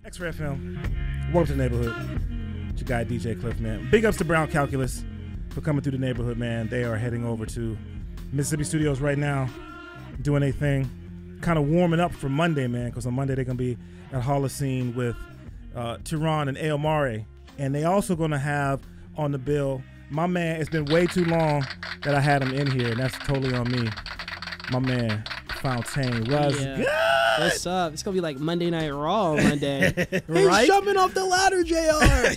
XRAY FM. Welcome to the neighborhood. It's your guy DJ Klyph, man. Big ups to Brown Calculus for coming through the neighborhood, man. They are heading over to Mississippi Studios right now, doing a thing, kind of warming up for Monday, man, because on Monday they're going to be at Holocene with Tehran and Aomare. And they also going to have on the bill, my man, it's been way too long that I had him in here, and that's totally on me. My man, Fountaine. What's good? What's up? It's going to be like Monday Night Raw on Monday. Right? He's jumping off the ladder, JR.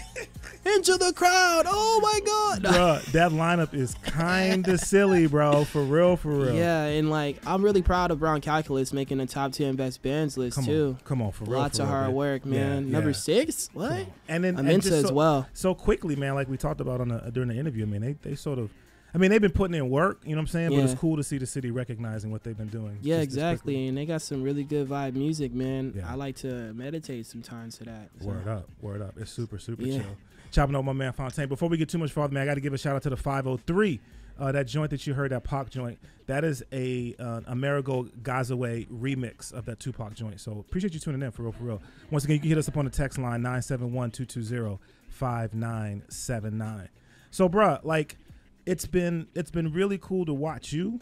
Into the crowd. Oh, my God. Bruh, that lineup is kind of silly, bro. For real, for real. Yeah, and like, I'm really proud of Brown Calculus making the top 10 best bands list, too. Come on, for real. Lots of hard work, man. Yeah, Number 6? What? And then Amenta as well. So quickly, man, like we talked about during the interview, I mean, they sort of, I mean, they've been putting in work, you know what I'm saying? Yeah. But it's cool to see the city recognizing what they've been doing. Yeah, exactly. And they got some really good vibe music, man. Yeah. I like to meditate sometimes to that. So. Word up. It's super chill. Chopping up my man Fountaine. Before we get too much farther, man, I got to give a shout out to the 503. That joint that you heard, that Pac joint, that is a Amerigo Gazaway remix of that Tupac joint. So appreciate you tuning in, for real. Once again, you can hit us up on the text line, 971-220-5979. So, bruh, like, it's been really cool to watch you,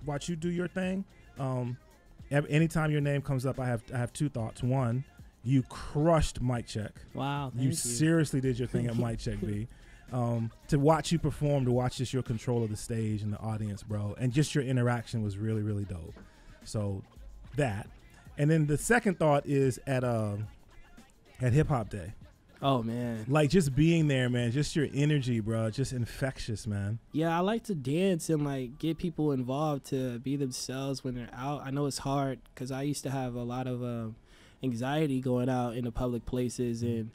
watch you do your thing. Anytime your name comes up, I have two thoughts. One, you crushed Mic Check. Wow, thank you you. Seriously did your thing at Mic Check, B. To watch you perform, to watch just your control of the stage and the audience, bro, and just your interaction was really, really dope. So that. And then the second thought is at Hip Hop Day. Oh, man. Like, just being there, man, just your energy, bro, just infectious, man. Yeah, I like to dance and, like, get people involved to be themselves when they're out. I know it's hard because I used to have a lot of anxiety going out into public places and,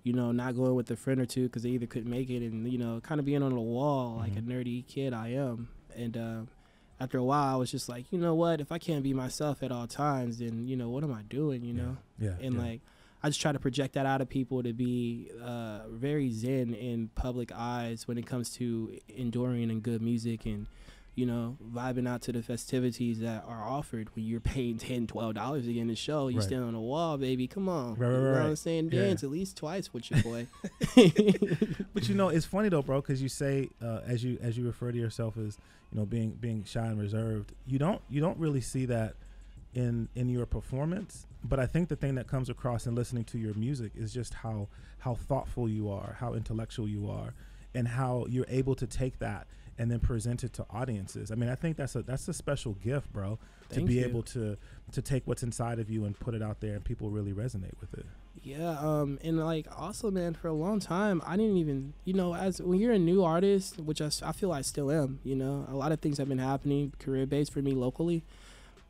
not going with a friend or two because they either couldn't make it and, kind of being on the wall like a nerdy kid I am. And after a while, I was just like, you know what? If I can't be myself at all times, then, what am I doing, Yeah. And, like, I just try to project that out of people to be very zen in public eyes when it comes to enduring and good music and, vibing out to the festivities that are offered when you're paying $10, $12 to get in the show. You stand on the wall, baby. Come on. Right. You know what I'm saying? Dance at least twice with your boy. But, it's funny, though, bro, because you say, as you refer to yourself as, being shy and reserved, you don't really see that in your performance. But I think the thing that comes across in listening to your music is just how thoughtful you are, how intellectual you are, and how you're able to take that and then present it to audiences. I mean, I think that's a special gift, bro, to be able to take what's inside of you and put it out there and people really resonate with it. Yeah, and like also, man, for a long time, I didn't even, as when you're a new artist, which I feel I still am, a lot of things have been happening career-based for me locally.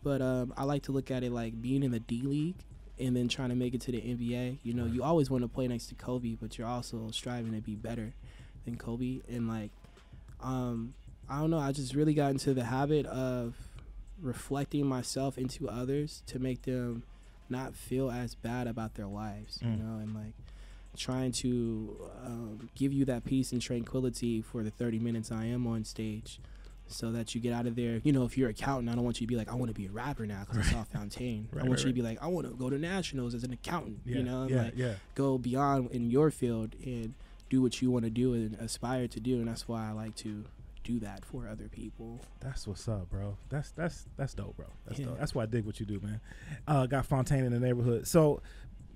But I like to look at it like being in the D League and then trying to make it to the NBA. You always want to play next to Kobe, but you're also striving to be better than Kobe. And, like, I don't know, I just really got into the habit of reflecting myself into others to make them not feel as bad about their lives, and, like, trying to give you that peace and tranquility for the 30 minutes I am on stage. So that you get out of there. If you're an accountant, I don't want you to be like, I want to be a rapper now because I saw Fountaine. I want you to be like, I want to go to nationals as an accountant, go beyond in your field and do what you want to do and aspire to do. And that's why I like to do that for other people. That's what's up, bro. That's dope, bro. That's dope. That's why I dig what you do, man. Got Fountaine in the neighborhood. So,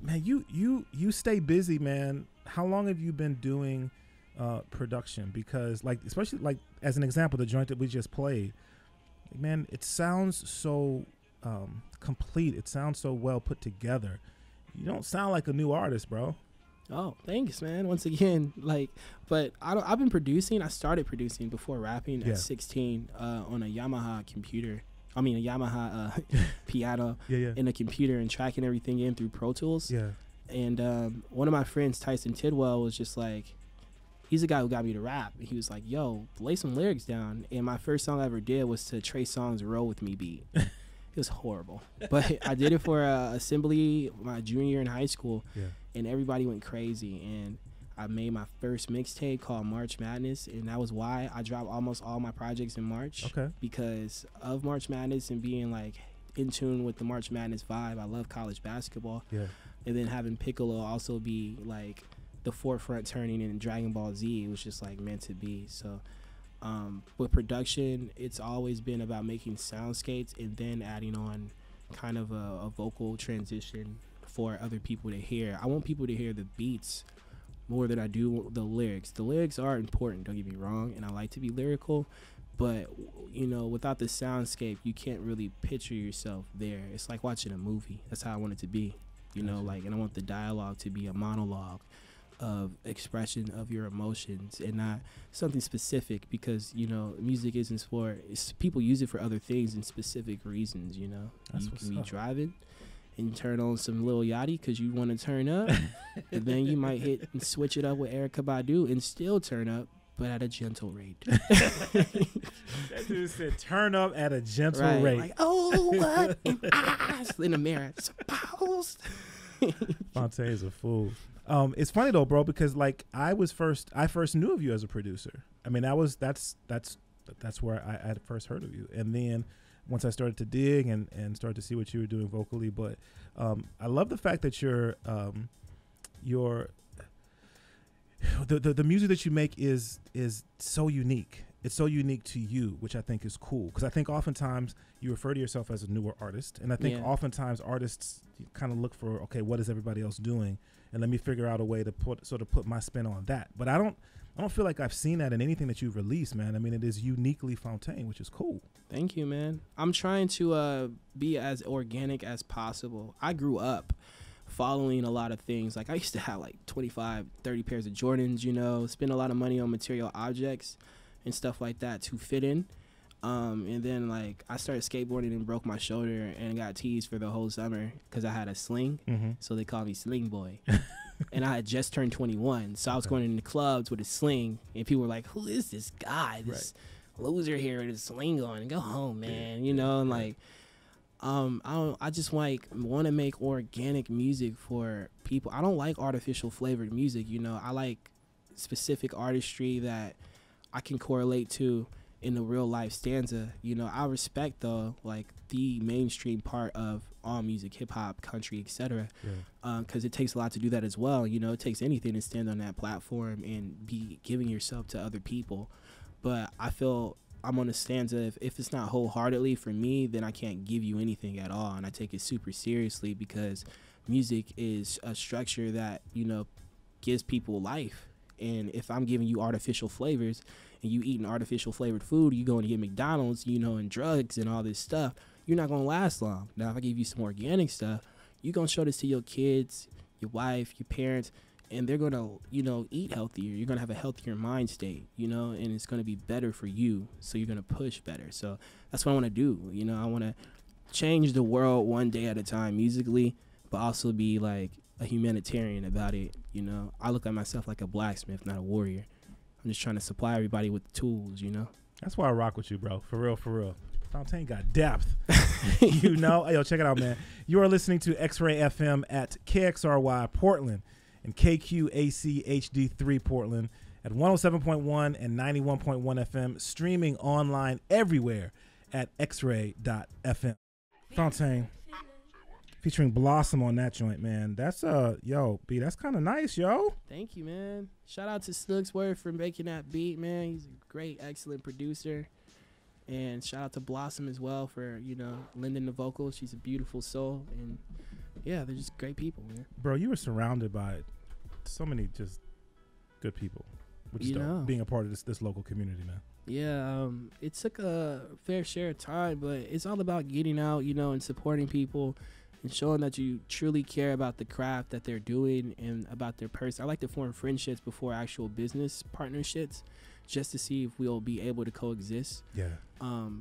man, you stay busy, man. How long have you been doing production? Because, like, especially like as an example, the joint that we just played, man, it sounds so complete. It sounds so well put together. You don't sound like a new artist, bro. Oh, thanks, man. Once again, like, but I've been producing. I started producing before rapping at 16 on a Yamaha computer. I mean, a Yamaha piano in a computer and tracking everything in through Pro Tools. Yeah. And one of my friends, Tyson Tidwell, was just like, he's the guy who got me to rap. He was like, yo, lay some lyrics down. And my first song I ever did was to Trey Songz' Roll With Me beat. It was horrible. But I did it for assembly my junior year in high school. Yeah. And everybody went crazy. And I made my first mixtape called March Madness. And that was why I dropped almost all my projects in March. Okay. Because of March Madness and being like in tune with the March Madness vibe. I love college basketball. Yeah. and then having Piccolo also be like the forefront turning in Dragon Ball Z, it was just like meant to be. So with production, it's always been about making soundscapes and then adding on kind of a vocal transition for other people to hear. I want people to hear the beats more than I do the lyrics. The lyrics are important, don't get me wrong, and I like to be lyrical, but you know, without the soundscape, you can't really picture yourself there. It's like watching a movie. That's how I want it to be, you know, like, and I want the dialogue to be a monologue of expression of your emotions and not something specific, because you know, music isn't for, people use it for other things and specific reasons, you know. You can be driving and turn on some Lil Yachty because you want to turn up, and then you might hit and switch it up with Erykah Badu and still turn up, but at a gentle rate. That dude said turn up at a gentle rate. Like, oh, what am I in the mirror supposed? Fountaine is a fool. It's funny though, bro, because like I first knew of you as a producer. I mean, that's where I had first heard of you, and then once I started to dig and started to see what you were doing vocally. But I love the fact that the music that you make is so unique. It's so unique to you, which I think is cool, because I think oftentimes you refer to yourself as a newer artist, and I think oftentimes artists kind of look for, okay, what is everybody else doing, and let me figure out a way to put my spin on that. But I don't feel like I've seen that in anything that you've released, man. I mean, it is uniquely Fountaine, which is cool. Thank you, man. I'm trying to be as organic as possible. I grew up following a lot of things. Like I used to have like 25, 30 pairs of Jordans, you know, spend a lot of money on material objects and stuff like that to fit in. And then like I started skateboarding and broke my shoulder and got teased for the whole summer because I had a sling. Mm-hmm. So they called me Sling Boy. And I had just turned 21. So I was going into clubs with a sling, and people were like, who is this guy? This loser here with a sling on, and go home, man. You know, and like I just like want to make organic music for people. I don't like artificial flavored music, you know. I like specific artistry that I can correlate to in the real life stanza. You know, I respect though like the mainstream part of all music, hip hop, country, etc. Because it takes a lot to do that as well. You know, it takes anything to stand on that platform and be giving yourself to other people. But I feel I'm on a stanza, if it's not wholeheartedly for me, then I can't give you anything at all. And I take it super seriously, because music is a structure that, you know, gives people life. And if I'm giving you artificial flavors and you eating artificial flavored food, you going to get McDonald's, you know, and drugs and all this stuff, you're not going to last long. Now, if I give you some organic stuff, you're going to show this to your kids, your wife, your parents, and they're going to, you know, eat healthier. You're going to have a healthier mind state, you know, and it's going to be better for you. So you're going to push better. So that's what I want to do. You know, I want to change the world one day at a time musically, but also be like a humanitarian about it. You know, I look at myself like a blacksmith, not a warrior. I'm just trying to supply everybody with the tools, you know. That's why I rock with you, bro. For real, for real. Fountaine got depth. You know? Hey, yo, check it out, man. You are listening to XRAY FM at KXRY Portland and KQAC HD3 Portland at 107.1 and 91.1 FM, streaming online everywhere at xray.fm. Fountaine featuring Blossom on that joint, man. That's yo, B, that's kind of nice, yo. Thank you, man. Shout out to Snooksworth for making that beat, man. He's a great, excellent producer. And shout out to Blossom as well for, you know, lending the vocals. She's a beautiful soul. And yeah, they're just great people, man. Bro, you were surrounded by so many just good people, which is dope, being a part of this local community, man. Yeah, it took a fair share of time, but it's all about getting out, you know, and supporting people and showing that you truly care about the craft that they're doing and about their person. I like to form friendships before actual business partnerships, just to see if we'll be able to coexist. Yeah.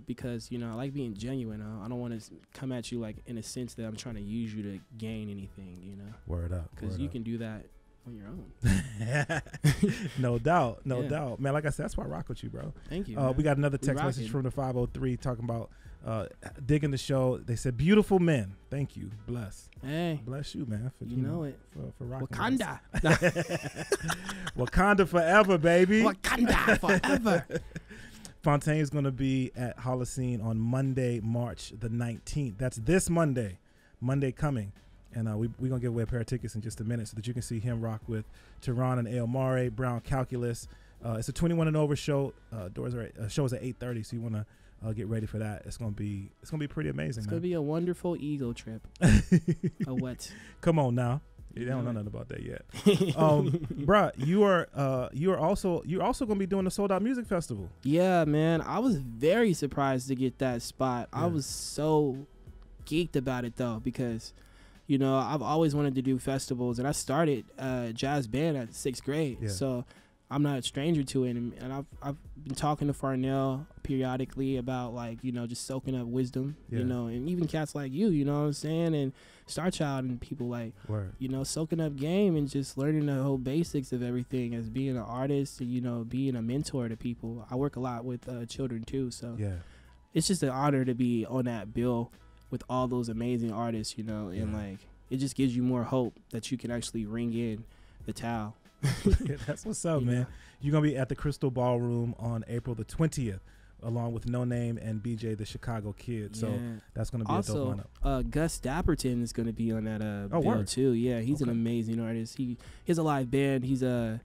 Because, you know, I like being genuine. I don't want to come at you like in a sense that I'm trying to use you to gain anything, you know. Word up. Because you can do that on your own. No doubt. No doubt. Man, like I said, that's why I rock with you, bro. Thank you. We got another text message from the 503 talking about digging the show. They said, beautiful men. Thank you. Bless. Hey. Bless you, man. For, you know it. For rocking Wakanda. Wakanda forever, baby. Wakanda forever. Fountaine is going to be at Holocene on Monday, March the 19th. That's this Monday coming. And we're going to give away a pair of tickets in just a minute so that you can see him rock with Tehran and El Mare, Brown Calculus. It's a 21 and over show. Show is at 8:30, so you want to get ready for that. It's gonna be pretty amazing. It's gonna be a wonderful ego trip. A what? Come on now. They don't know nothing about that yet. Bruh, you're also gonna be doing the Sold Out Music Festival. Yeah, man. I was very surprised to get that spot. Yeah. I was so geeked about it though, because you know I've always wanted to do festivals, and I started jazz band at 6th grade. Yeah. So I'm not a stranger to it, and I've been talking to Farnell periodically about, like, you know, just soaking up wisdom, Yeah. you know, and even cats like you know what I'm saying, and Star Child and people like, Word. you know, soaking up game and just learning the whole basics of everything as being an artist and, you know, being a mentor to people. I work a lot with children too, so Yeah. it's just an honor to be on that bill with all those amazing artists, you know, and Yeah. like it just gives you more hope that you can actually ring in the towel. That's what's up, You man. know? You're gonna be at the Crystal Ballroom on April the 20th, along with No Name and BJ the Chicago Kid. So Yeah. that's gonna be a dope Also, lineup. Gus Dapperton is going to be on that bill word. too. Yeah, he's an Okay. amazing artist. He has a live band. He's a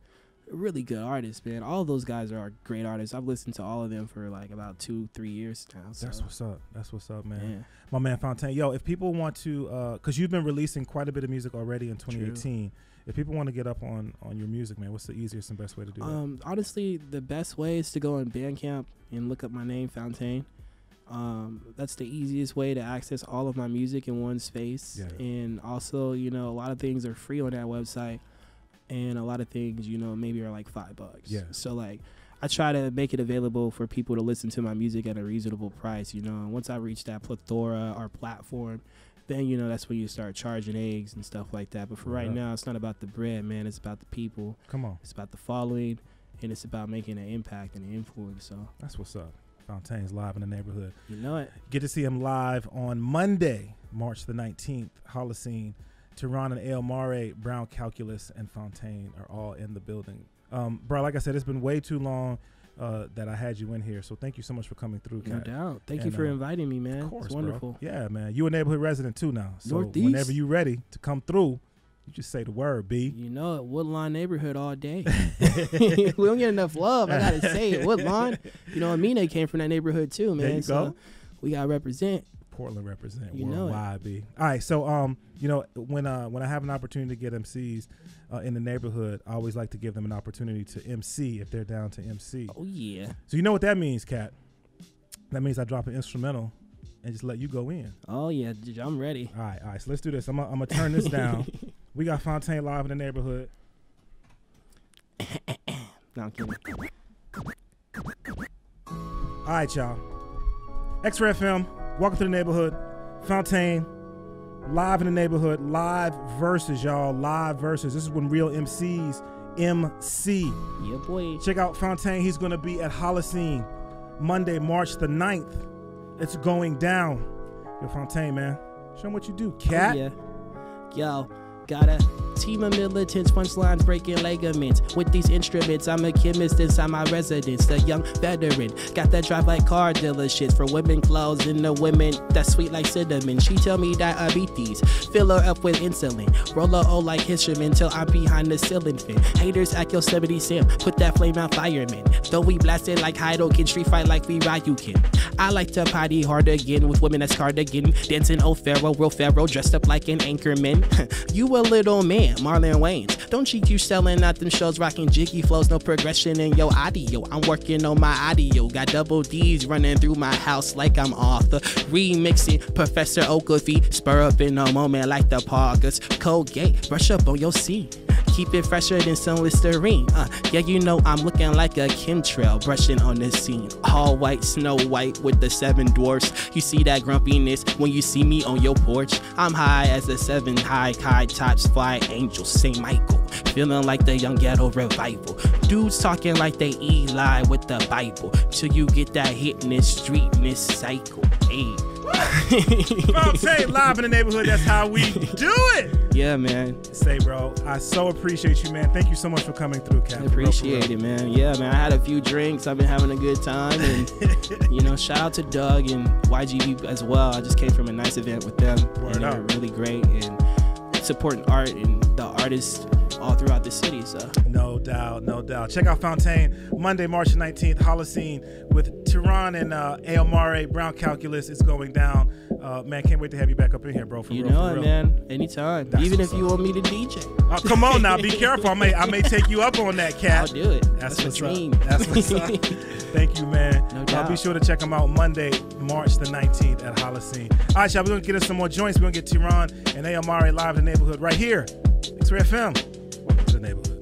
really good artist, man. All those guys are great artists. I've listened to all of them for like about 2-3 years now. So. That's what's up. That's what's up, man. Yeah. My man Fountaine. Yo, if people want to, because you've been releasing quite a bit of music already in 2018. If people want to get up on your music, man, what's the easiest and best way to do that? Honestly, the best way is to go on Bandcamp and look up my name, Fountaine. That's the easiest way to access all of my music in one space. Yeah. And also, you know, a lot of things are free on that website, and a lot of things, you know, maybe are like $5. Yeah. So like, I try to make it available for people to listen to my music at a reasonable price, you know. And once I reach that plethora or platform, then, you know, that's when you start charging eggs and stuff like that. But for right now, it's not about the bread, man. It's about the people. Come on. It's about the following, and it's about making an impact and an influence. So That's what's up. Fontaine's live in the neighborhood. you know it. Get to see him live on Monday, March the 19th. Holocene, Tehran and El Mare, Brown Calculus, and Fountaine are all in the building. Bro, like I said, it's been way too long that I had you in here. So thank you so much for coming through, No Kat. doubt. Thank you for inviting me, man. Of course, It's wonderful. bro. Yeah, man. You a neighborhood resident too now. So Northeast. whenever you ready to come through, you just say the word, B. You know it. Woodlawn neighborhood all day. We don't get enough love. I gotta say it. Woodlawn. You know, Amina came from that neighborhood too, man. There you so go. we gotta represent. Portland represent You know it. worldwide, B. All right, so you know, when I have an opportunity to get MCs in the neighborhood, I always like to give them an opportunity to MC if they're down to MC. Oh yeah. So you know what that means, Kat? That means I drop an instrumental and just let you go in. Oh yeah. I'm ready. All right. So let's do this. I'm gonna turn this down. We got Fountaine live in the neighborhood. No, I'm kidding. All right, y'all. XRAY FM, welcome to the neighborhood. Fountaine, live in the neighborhood. Live verses, y'all. Live verses. This is when real MCs MC. Yeah, boy. Check out Fountaine. He's going to be at Holocene Monday, March the 9th. It's going down. Yo, Fountaine, man. Show them what you do, cat. Oh, yeah. Yo, got a team of militants, punchlines breaking ligaments. With these instruments, I'm a chemist inside my residence. The young veteran got that drive like car dealerships for women clothes and the women that's sweet like cinnamon. She tell me that I beat these, fill her up with insulin, roll her O like Hisherman till I'm behind the ceiling fin. Haters act Yosemite Sam, put that flame out fireman. Though we blasted like Hidoken, street fight like we Ryukin. I like to party hard again with women that's cardigan, dancing O'Farrell, real Pharaoh, dressed up like an anchorman. You a little man, Marlon Wayans. Don't GQ selling out them shows, rocking jiggy flows, no progression in your audio. I'm working on my audio, got double D's running through my house like I'm Arthur. Remixing Professor Ogilvy, spur up in a moment like the Parkers. Colgate, brush up on your seat. Keep it fresher than some Listerine. Yeah, you know I'm looking like a chemtrail, brushing on the scene. All white, Snow White with the 7 dwarfs. You see that grumpiness when you see me on your porch. I'm high as the 7 high tops fly angels, St. Michael. Feeling like the young ghetto revival. Dudes talking like they Eli with the Bible. Till you get that hit in this street in this cycle. Hey. Fountaine live in the neighborhood. That's how we do it. Yeah, man. Say, bro, I so appreciate you, man. Thank you so much for coming through, Kat. I appreciate it, man. Yeah, man. I had a few drinks. I've been having a good time. And, you know, shout out to Doug and YGB as well. I just came from a nice event with them. Word and up. they're really great. And supporting art and the artists all throughout the city. So no doubt. Check out Fountaine Monday, March 19th, Holocene with Tyron and Aomare. Brown Calculus is going down. Man, can't wait to have you back up in here, bro. For you real, know for it, real. man. Anytime. That's even if what's you up. want me to DJ. Oh, come on now, be careful. I may take you up on that, cat. I'll do it. That's a what's dream. up. That's what's up. Thank you, man. No doubt. Be sure to check them out Monday, March the 19th at Holocene. All right, y'all, we're going to get us some more joints. We're going to get Tyron and Aomare live in the neighborhood right here. XRAY FM. Welcome to the neighborhood.